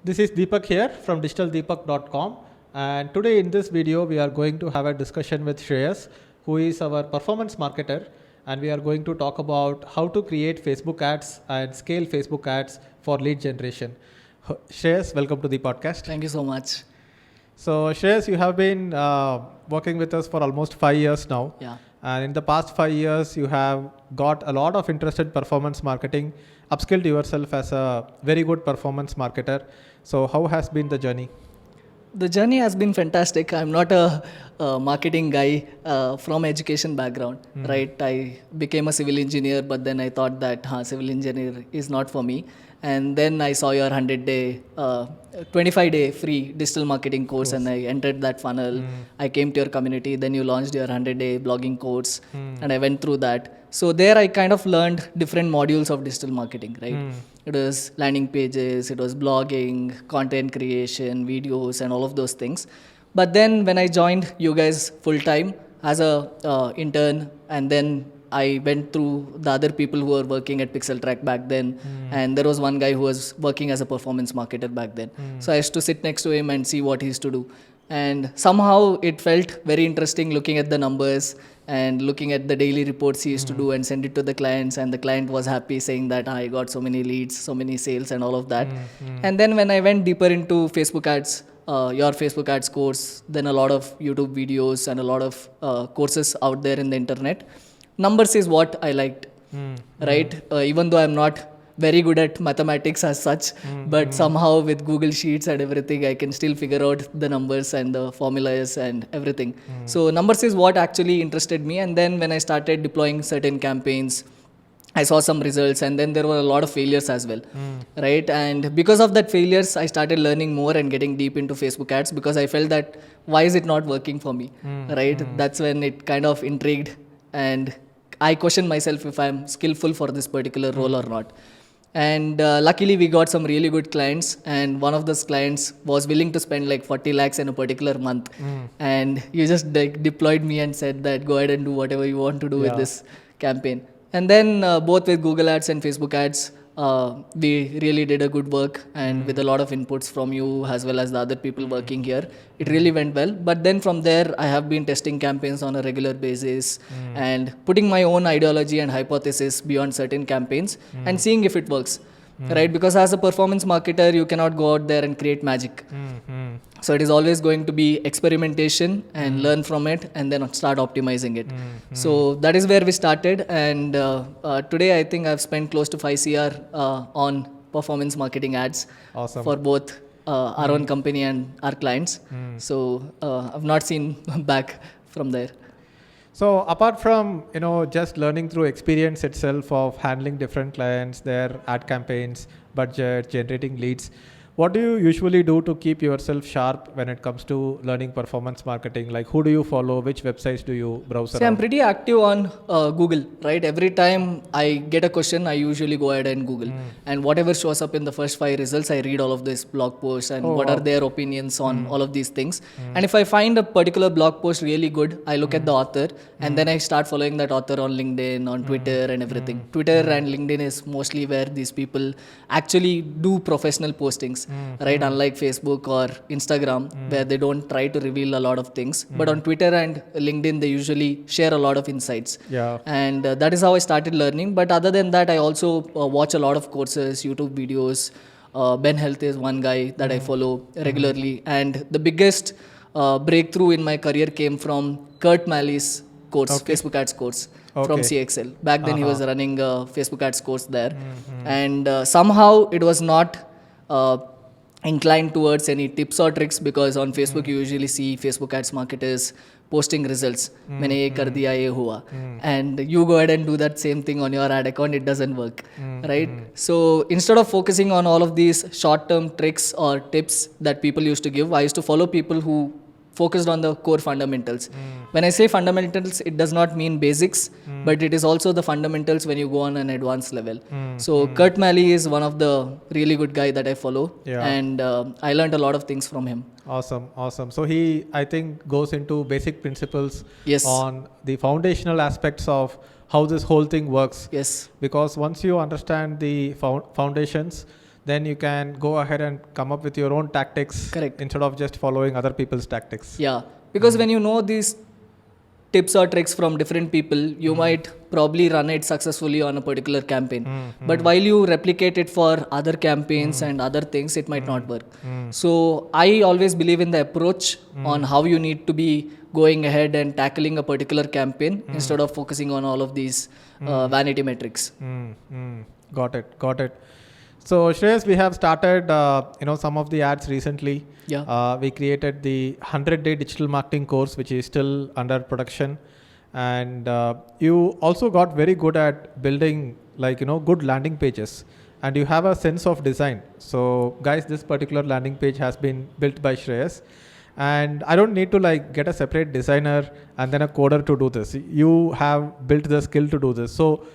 This is Deepak here from digitaldeepak.com, and today in this video we are going to have a discussion with Shreyas, who is our performance marketer, and we are going to talk about how to create Facebook ads and scale Facebook ads for lead generation. Shreyas, welcome to the podcast. Thank you so much. So Shreyas, you have been working with us for almost 5 years now. Yeah. And in the past 5 years, you have got a lot of interest in performance marketing, upskilled yourself as a very good performance marketer. So how has been the journey? The journey has been fantastic. I'm not a marketing guy from education background, right? I became a civil engineer, but then I thought that civil engineer is not for me. And then I saw your 100-day, 25-day free digital marketing course, and I entered that funnel. I came to your community, then you launched your 100-day blogging course, and I went through that. So there I kind of learned different modules of digital marketing, right? It was landing pages, it was blogging, content creation, videos, and all of those things. But then when I joined you guys full-time as a intern, and then I went through the other people who were working at PixelTrack back then, and there was one guy who was working as a performance marketer back then. So I used to sit next to him and see what he used to do. And somehow it felt very interesting looking at the numbers and looking at the daily reports he used to do and send it to the clients, and the client was happy saying that I got so many leads, so many sales and all of that. And then when I went deeper into Facebook ads, your Facebook ads course, then a lot of YouTube videos and a lot of courses out there in the internet, numbers is what I liked, right? Even though I'm not very good at mathematics as such, but somehow with Google Sheets and everything, I can still figure out the numbers and the formulas and everything. So numbers is what actually interested me. And then when I started deploying certain campaigns, I saw some results, and then there were a lot of failures as well, right? And because of that failures, I started learning more and getting deep into Facebook ads, because I felt that why is it not working for me, right? That's when it kind of intrigued, and I questioned myself if I'm skillful for this particular role or not. And luckily we got some really good clients, and one of those clients was willing to spend like 40 lakhs in a particular month. And you just deployed me and said that go ahead and do whatever you want to do with this campaign. And then both with Google ads and Facebook ads, we really did a good work, and with a lot of inputs from you as well as the other people working here, it really went well. But then from there, I have been testing campaigns on a regular basis and putting my own ideology and hypothesis beyond certain campaigns and seeing if it works, right? Because as a performance marketer, you cannot go out there and create magic. So it is always going to be experimentation and learn from it and then start optimizing it. So that is where we started, and today I think I've spent close to 5 CR on performance marketing ads for both our own company and our clients. So I've not seen back from there. So apart from just learning through experience itself of handling different clients, their ad campaigns, budget, generating leads, what do you usually do to keep yourself sharp when it comes to learning performance marketing? Like, who do you follow? Which websites do you browse around? I'm pretty active on Google, right? Every time I get a question, I usually go ahead and Google. And whatever shows up in the first 5 results, I read all of these blog posts and what are their opinions on all of these things. And if I find a particular blog post really good, I look at the author, and then I start following that author on LinkedIn, on Twitter and everything. Twitter and LinkedIn is mostly where these people actually do professional postings. Right, unlike Facebook or Instagram, where they don't try to reveal a lot of things, but on Twitter and LinkedIn they usually share a lot of insights. And that is how I started learning. But other than that, I also watch a lot of courses, YouTube videos. Ben Health is one guy that I follow regularly, and the biggest breakthrough in my career came from Kurt Malley's course, Facebook ads course. From CXL. Back then he was running a Facebook ads course there, and somehow it was not inclined towards any tips or tricks, because on Facebook you usually see Facebook ads marketers posting results. मैंने ये कर दिया, ये हुआ, and you go ahead and do that same thing on your ad account. It doesn't work, right? So instead of focusing on all of these short-term tricks or tips that people used to give, I used to follow people who focused on the core fundamentals. When I say fundamentals, it does not mean basics, but it is also the fundamentals when you go on an advanced level. So Kurt Malley is one of the really good guy that I follow, and I learned a lot of things from him. Awesome. So he, I think, goes into basic principles on the foundational aspects of how this whole thing works. Because once you understand the foundations, then you can go ahead and come up with your own tactics. Correct. Instead of just following other people's tactics. Yeah, because when you know these tips or tricks from different people, you might probably run it successfully on a particular campaign. But while you replicate it for other campaigns and other things, it might not work. So I always believe in the approach on how you need to be going ahead and tackling a particular campaign instead of focusing on all of these vanity metrics. Got it. So Shreyas, we have started, some of the ads recently. Yeah. We created the 100-day digital marketing course, which is still under production. And you also got very good at building good landing pages. And you have a sense of design. So guys, this particular landing page has been built by Shreyas. And I don't need to get a separate designer and then a coder to do this. You have built the skill to do this. So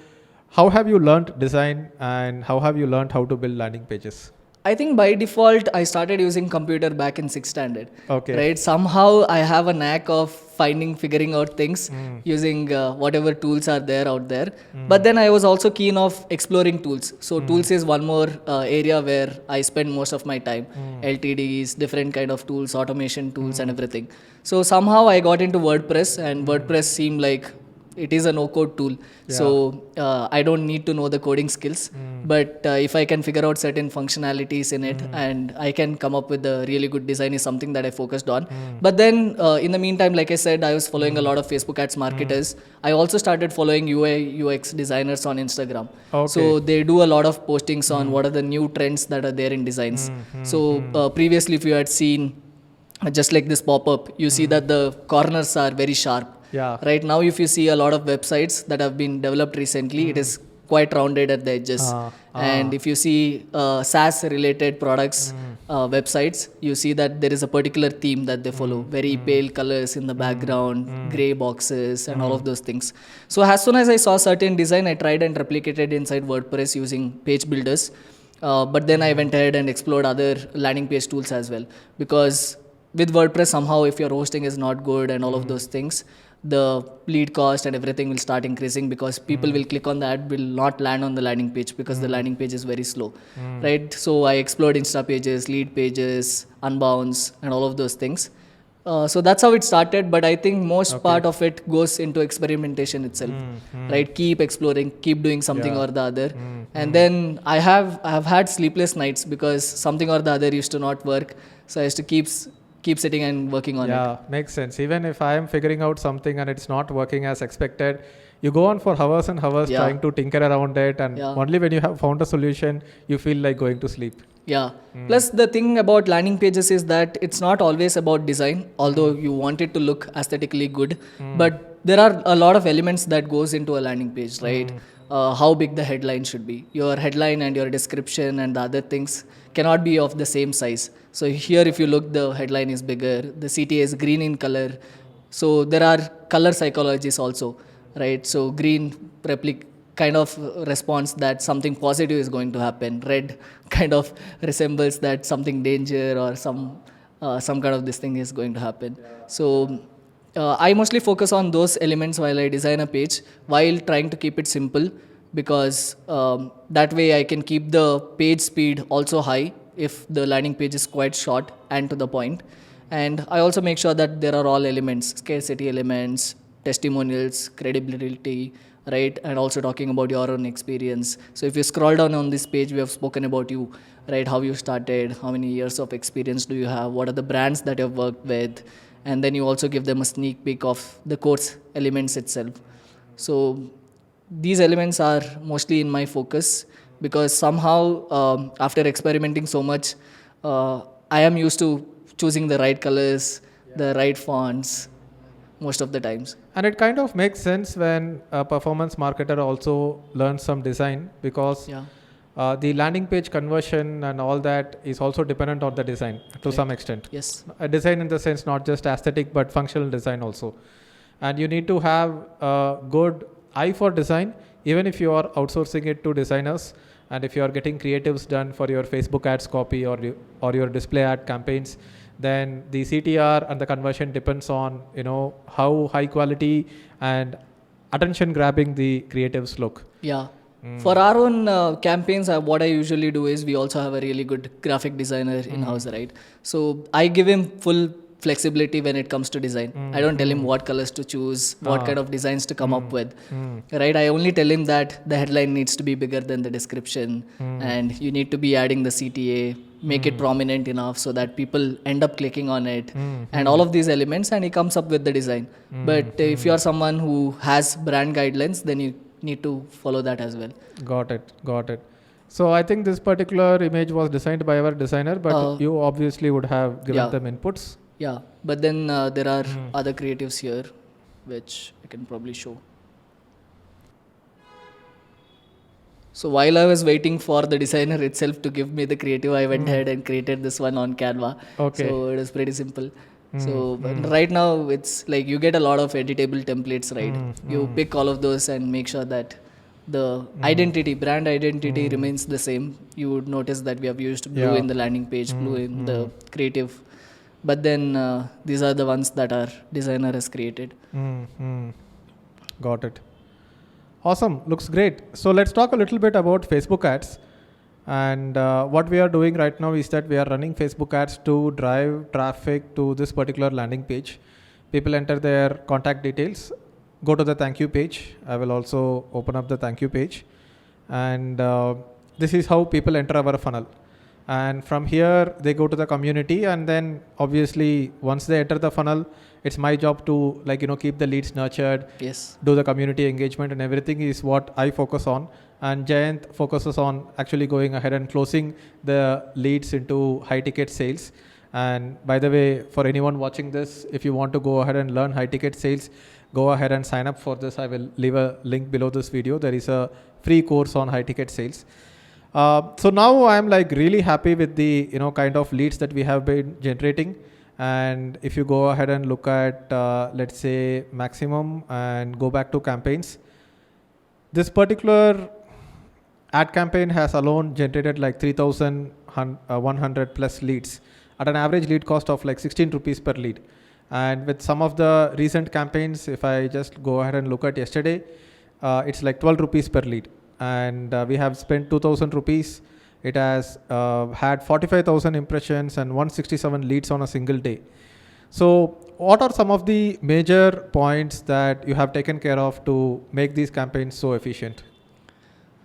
how have you learned design and how have you learned how to build landing pages? I think by default, I started using computer back in 6th standard. Okay. Right? Somehow I have a knack of figuring out things using whatever tools are there out there. But then I was also keen of exploring tools. So tools is one more area where I spend most of my time. LTDs, different kind of tools, automation tools and everything. So somehow I got into WordPress and WordPress seemed like it is a no-code tool. Yeah. So I don't need to know the coding skills. But if I can figure out certain functionalities in it and I can come up with a really good design is something that I focused on. But then in the meantime, like I said, I was following a lot of Facebook ads marketers. I also started following UI UX designers on Instagram. Okay. So they do a lot of postings on what are the new trends that are there in designs. So previously, if you had seen just like this pop-up, you see that the corners are very sharp. Yeah. Right now, if you see a lot of websites that have been developed recently, it is quite rounded at the edges. And if you see SaaS related products, websites, you see that there is a particular theme that they follow. Very pale colors in the background, gray boxes and all of those things. So as soon as I saw certain design, I tried and replicated inside WordPress using page builders. But then I went ahead and explored other landing page tools as well. Because with WordPress, somehow if your hosting is not good and all of those things, the lead cost and everything will start increasing because people will click on the ad, will not land on the landing page because the landing page is very slow, right? So I explored Insta pages, lead pages, unbounds and all of those things. So that's how it started, but I think most part of it goes into experimentation itself, right? Keep exploring, keep doing something or the other. And then I have had sleepless nights because something or the other used to not work. So I used to keep sitting and working on it. Yeah, makes sense. Even if I am figuring out something and it's not working as expected, you go on for hours and hours trying to tinker around it, and only when you have found a solution, you feel like going to sleep. Yeah. Plus the thing about landing pages is that it's not always about design, although you want it to look aesthetically good, but there are a lot of elements that goes into a landing page, right? How big the headline should be. Your headline and your description and the other things cannot be of the same size. So here if you look, the headline is bigger, the CTA is green in color. So there are color psychologies also, right? So green kind of response that something positive is going to happen. Red kind of resembles that something danger or some kind of this thing is going to happen. So I mostly focus on those elements while I design a page, while trying to keep it simple, because that way I can keep the page speed also high if the landing page is quite short and to the point. And I also make sure that there are all elements, scarcity elements, testimonials, credibility, right? And also talking about your own experience. So if you scroll down on this page, we have spoken about you, right? How you started, how many years of experience do you have, what are the brands that you've worked with, and then you also give them a sneak peek of the course elements itself. So these elements are mostly in my focus, because somehow after experimenting so much, I am used to choosing the right colors, the right fonts most of the times. And it kind of makes sense when a performance marketer also learns some design, because the landing page conversion and all that is also dependent on the design to some extent. Yes. A design in the sense not just aesthetic but functional design also. And you need to have a good eye for design, even if you are outsourcing it to designers, and if you are getting creatives done for your Facebook ads copy or your display ad campaigns, then the CTR and the conversion depends on how high quality and attention grabbing the creatives look. Yeah. For our own campaigns, what I usually do is we also have a really good graphic designer in-house, right? So I give him full flexibility when it comes to design. I don't tell him what colors to choose, what kind of designs to come up with, right? I only tell him that the headline needs to be bigger than the description, and you need to be adding the CTA, make it prominent enough so that people end up clicking on it, and all of these elements, and he comes up with the design. But if you are someone who has brand guidelines, then you need to follow that as well. Got it. So I think this particular image was designed by our designer, but you obviously would have given them inputs. Yeah, but then there are other creatives here, which I can probably show. So while I was waiting for the designer itself to give me the creative, I went ahead and created this one on Canva. Okay. So it was pretty simple. So right now it's like you get a lot of editable templates, right? You pick all of those and make sure that the brand identity remains the same. You would notice that we have used blue in the landing page, blue in the creative. But then these are the ones that our designer has created. Got it. Awesome. Looks great. So let's talk a little bit about Facebook ads. And what we are doing right now is that we are running Facebook ads to drive traffic to this particular landing page. People enter their contact details, go to the thank you page. I will also open up the thank you page. And this is how people enter our funnel. And from here, they go to the community, and then obviously once they enter the funnel, it's my job to keep the leads nurtured, do the community engagement, and everything is what I focus on. And Jayant focuses on actually going ahead and closing the leads into high ticket sales. And by the way, for anyone watching this, if you want to go ahead and learn high ticket sales, go ahead and sign up for this. I will leave a link below this video. There is a free course on high ticket sales. So now I'm really happy with the kind of leads that we have been generating. And if you go ahead and look at let's say maximum and go back to campaigns, this particular ad campaign has alone generated 3,100 plus leads at an average lead cost of 16 rupees per lead. And with some of the recent campaigns, if I just go ahead and look at yesterday, it's 12 rupees per lead. And we have spent 2,000 rupees. It has had 45,000 impressions and 167 leads on a single day. So what are some of the major points that you have taken care of to make these campaigns so efficient?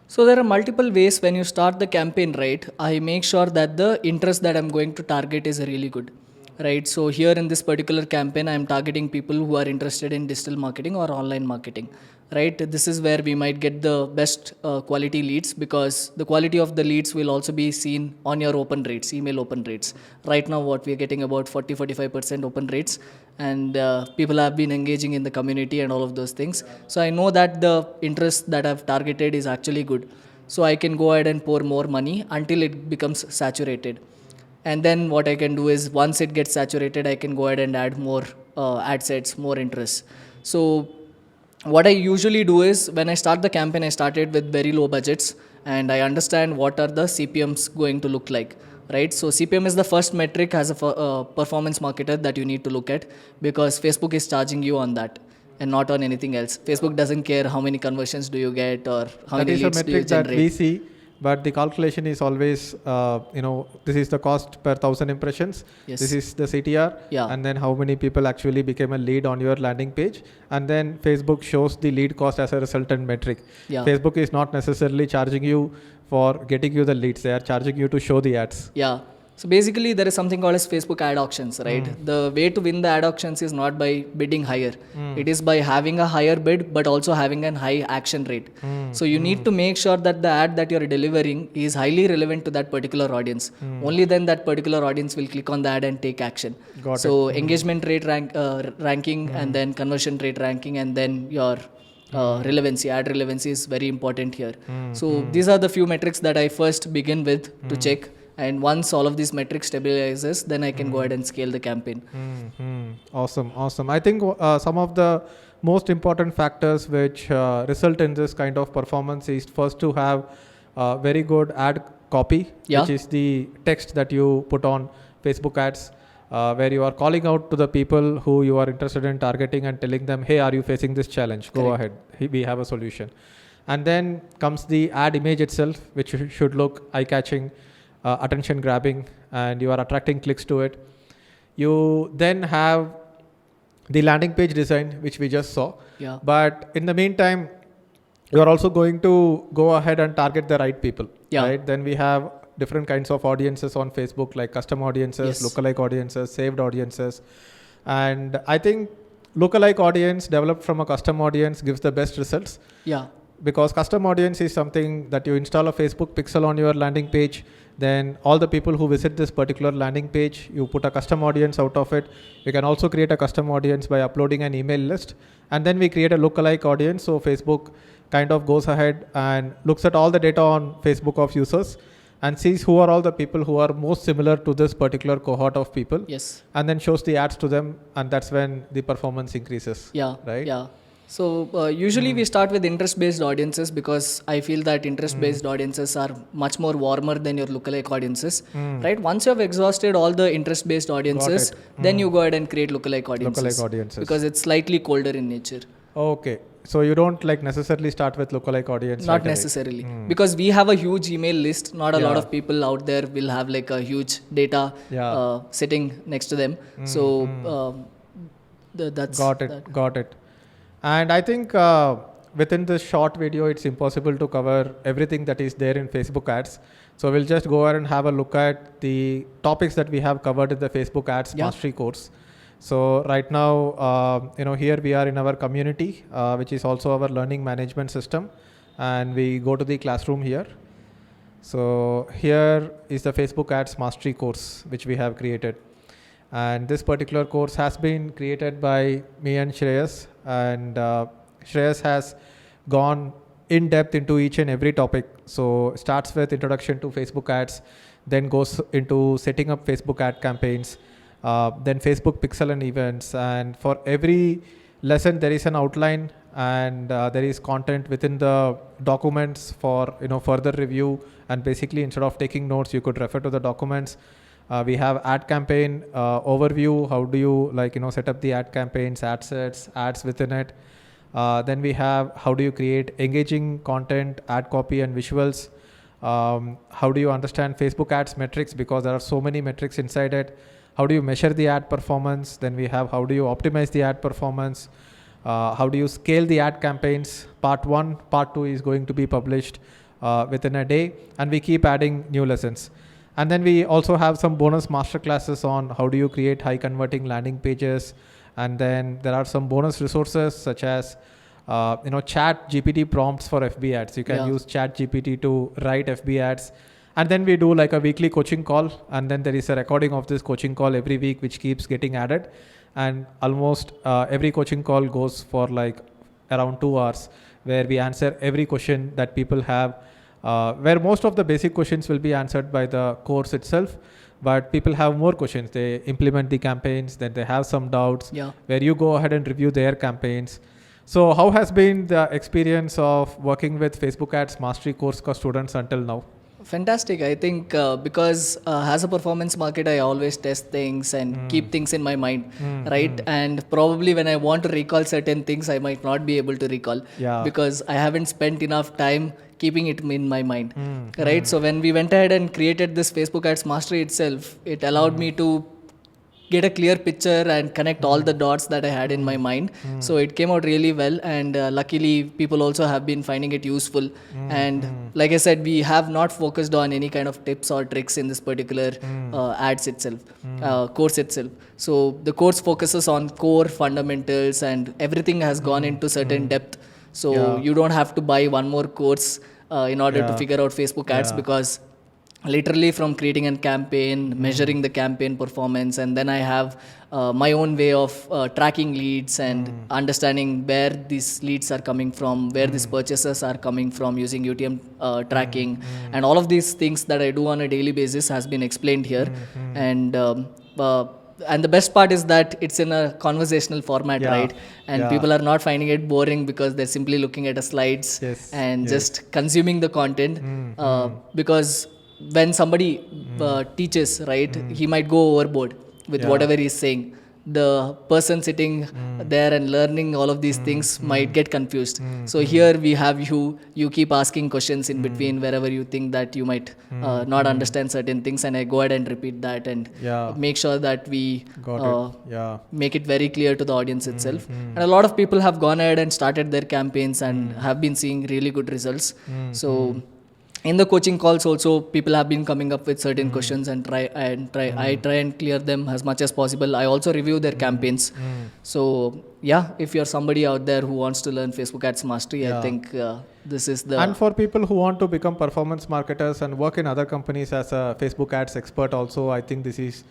So there are multiple ways when you start the campaign, right? I make sure that the interest that I'm going to target is really good, right? So here in this particular campaign, I'm targeting people who are interested in digital marketing or online marketing, right? This is where we might get the best quality leads, because the quality of the leads will also be seen on your open rates, email open rates. Right now, what we are getting about 40-45% open rates, and people have been engaging in the community and all of those things. So I know that the interest that I've targeted is actually good. So I can go ahead and pour more money until it becomes saturated. And then what I can do is once it gets saturated, I can go ahead and add more ad sets, more interest. So what I usually do is when I start the campaign, I started with very low budgets, and I understand what are the CPMs going to look like, right? So CPM is the first metric as a performance marketer that you need to look at, because Facebook is charging you on that and not on anything else. Facebook doesn't care how many conversions do you get or how many leads do you generate. That is a metric that we see. But the calculation is always, this is the cost per 1,000 impressions. Yes. This is the CTR. Yeah. And then how many people actually became a lead on your landing page. And then Facebook shows the lead cost as a resultant metric. Yeah. Facebook is not necessarily charging you for getting you the leads. They are charging you to show the ads. Yeah. So basically there is something called as Facebook ad auctions, right? The way to win the ad auctions is not by bidding higher. It is by having a higher bid, but also having a high action rate. So you need to make sure that the ad that you're delivering is highly relevant to that particular audience. Only then that particular audience will click on the ad and take action. So engagement rate ranking, and then conversion rate ranking, and then your relevancy, ad relevancy is very important here. So these are the few metrics that I first begin with to check. And once all of these metrics stabilizes, then I can go ahead and scale the campaign. Awesome. I think some of the most important factors which result in this kind of performance is first to have very good ad copy, which is the text that you put on Facebook ads, where you are calling out to the people who you are interested in targeting and telling them, hey, are you facing this challenge? Go ahead. We have a solution. And then comes the ad image itself, which should look eye-catching, attention-grabbing, and you are attracting clicks to it. You then have the landing page design, which we just saw. Yeah. But in the meantime, you are also going to go ahead and target the right people. Yeah. Right? Then we have different kinds of audiences on Facebook, like custom audiences, lookalike audiences, saved audiences. And I think lookalike audience developed from a custom audience gives the best results. Yeah. Because custom audience is something that you install a Facebook pixel on your landing page. Then all the people who visit this particular landing page, you put a custom audience out of it. You can also create a custom audience by uploading an email list. And then we create a lookalike audience. So Facebook kind of goes ahead and looks at all the data on Facebook of users and sees who are all the people who are most similar to this particular cohort of people. Yes. And then shows the ads to them. And that's when the performance increases. Yeah. Right? Yeah. So usually we start with interest-based audiences because I feel that interest-based audiences are much more warmer than your lookalike audiences, right? Once you have exhausted all the interest-based audiences, then you go ahead and create lookalike audiences. Because it's slightly colder in nature. Okay. So you don't like necessarily start with lookalike audience? Not necessarily. Because we have a huge email list. Not a lot of people out there will have like a huge data sitting next to them. So that's... Got it. And I think within this short video, it's impossible to cover everything that is there in Facebook ads. So we'll just go ahead and have a look at the topics that we have covered in the Facebook ads mastery course. So right now, here we are in our community, which is also our learning management system. And we go to the classroom here. So here is the Facebook ads mastery course, which we have created. And this particular course has been created by me and Shreyas. And Shreyas has gone in depth into each and every topic. So starts with introduction to Facebook ads, then goes into setting up Facebook ad campaigns, then Facebook pixel and events. And for every lesson, there is an outline and there is content within the documents for further review. And basically, instead of taking notes, you could refer to the documents. We have ad campaign overview. How do you set up the ad campaigns, ad sets, ads within it. Then we have how do you create engaging content, ad copy and visuals. How do you understand Facebook ads metrics, because there are so many metrics inside it. How do you measure the ad performance? Then we have how do you optimize the ad performance. How do you scale the ad campaigns? Part 1, part 2 is going to be published within a day, and we keep adding new lessons. And then we also have some bonus masterclasses on how do you create high converting landing pages. And then there are some bonus resources such as, chat GPT prompts for FB ads. You can use chat GPT to write FB ads. And then we do like a weekly coaching call. And then there is a recording of this coaching call every week, which keeps getting added. And almost every coaching call goes for like around 2 hours, where we answer every question that people have. Where most of the basic questions will be answered by the course itself, but people have more questions. They implement the campaigns, then they have some doubts, where you go ahead and review their campaigns. So how has been the experience of working with Facebook ads mastery course students until now? Fantastic. I think because as a performance marketer, I always test things and keep things in my mind, right? And probably when I want to recall certain things, I might not be able to recall because I haven't spent enough time keeping it in my mind, right? So when we went ahead and created this Facebook ads mastery itself, it allowed me to get a clear picture and connect all the dots that I had in my mind. So it came out really well, and luckily people also have been finding it useful. And like I said, we have not focused on any kind of tips or tricks in this particular ads itself, course itself. So the course focuses on core fundamentals, and everything has gone into certain depth. So you don't have to buy one more course in order to figure out Facebook ads, because literally from creating a campaign, measuring the campaign performance, and then I have my own way of tracking leads and understanding where these leads are coming from, where these purchases are coming from using UTM tracking, and all of these things that I do on a daily basis has been explained here. And the best part is that it's in a conversational format, right? And people are not finding it boring because they're simply looking at the slides and just consuming the content. Because when somebody teaches, right, he might go overboard with whatever he's saying. the person sitting there and learning all of these things might get confused. So here we have you keep asking questions in between wherever you think that you might not understand certain things, and I go ahead and repeat that and make sure that we make it very clear to the audience itself. And a lot of people have gone ahead and started their campaigns and have been seeing really good results. So in the coaching calls also, people have been coming up with certain questions and I try and clear them as much as possible. I also review their campaigns. So yeah, if you're somebody out there who wants to learn Facebook ads mastery, I think this is the... And for people who want to become performance marketers and work in other companies as a Facebook ads expert also, I think this is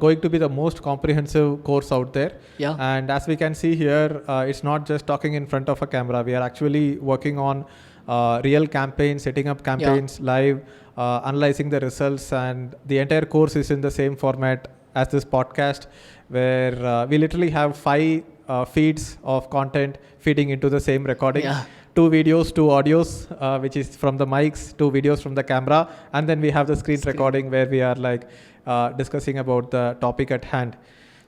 going to be the most comprehensive course out there. And as we can see here, it's not just talking in front of a camera. We are actually working on real campaigns, setting up campaigns live, analyzing the results, and the entire course is in the same format as this podcast, where we literally have 5 feeds of content feeding into the same recording. 2 videos, 2 audios, which is from the mics, 2 videos from the camera, and then we have the screen recording where we are like discussing about the topic at hand.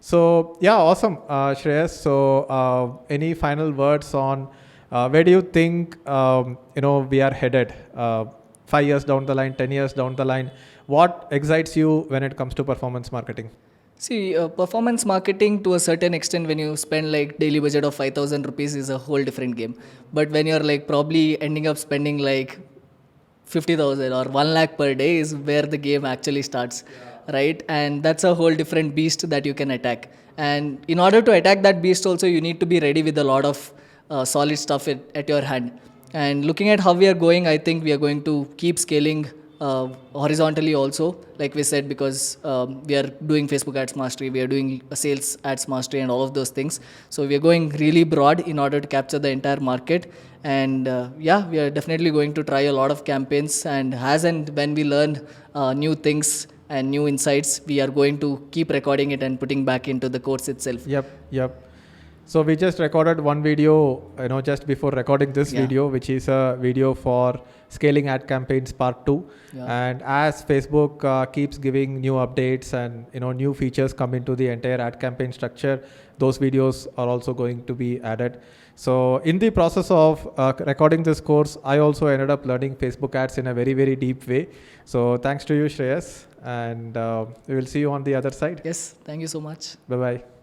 So yeah, awesome, Shreyass. So any final words on where do you think we are headed 5 years down the line, 10 years down the line? What excites you when it comes to performance marketing? See, performance marketing to a certain extent, when you spend like daily budget of 5,000 rupees, is a whole different game. But when you're like probably ending up spending like 50,000 or 1 lakh per day is where the game actually starts, right? And that's a whole different beast that you can attack. And in order to attack that beast also, you need to be ready with a lot of solid stuff at your hand. And looking at how we are going, I think we are going to keep scaling horizontally also, like we said, because we are doing Facebook ads mastery, we are doing sales ads mastery and all of those things. So we are going really broad in order to capture the entire market. And we are definitely going to try a lot of campaigns, and as and when we learn new things and new insights, we are going to keep recording it and putting back into the course itself. Yep. So we just recorded one video, just before recording this video, which is a video for scaling ad campaigns part 2. And as Facebook keeps giving new updates and new features come into the entire ad campaign structure, those videos are also going to be added. So in the process of recording this course, I also ended up learning Facebook ads in a very, very deep way. So thanks to you, Shreyass, and we will see you on the other side. Yes, thank you so much. Bye-bye.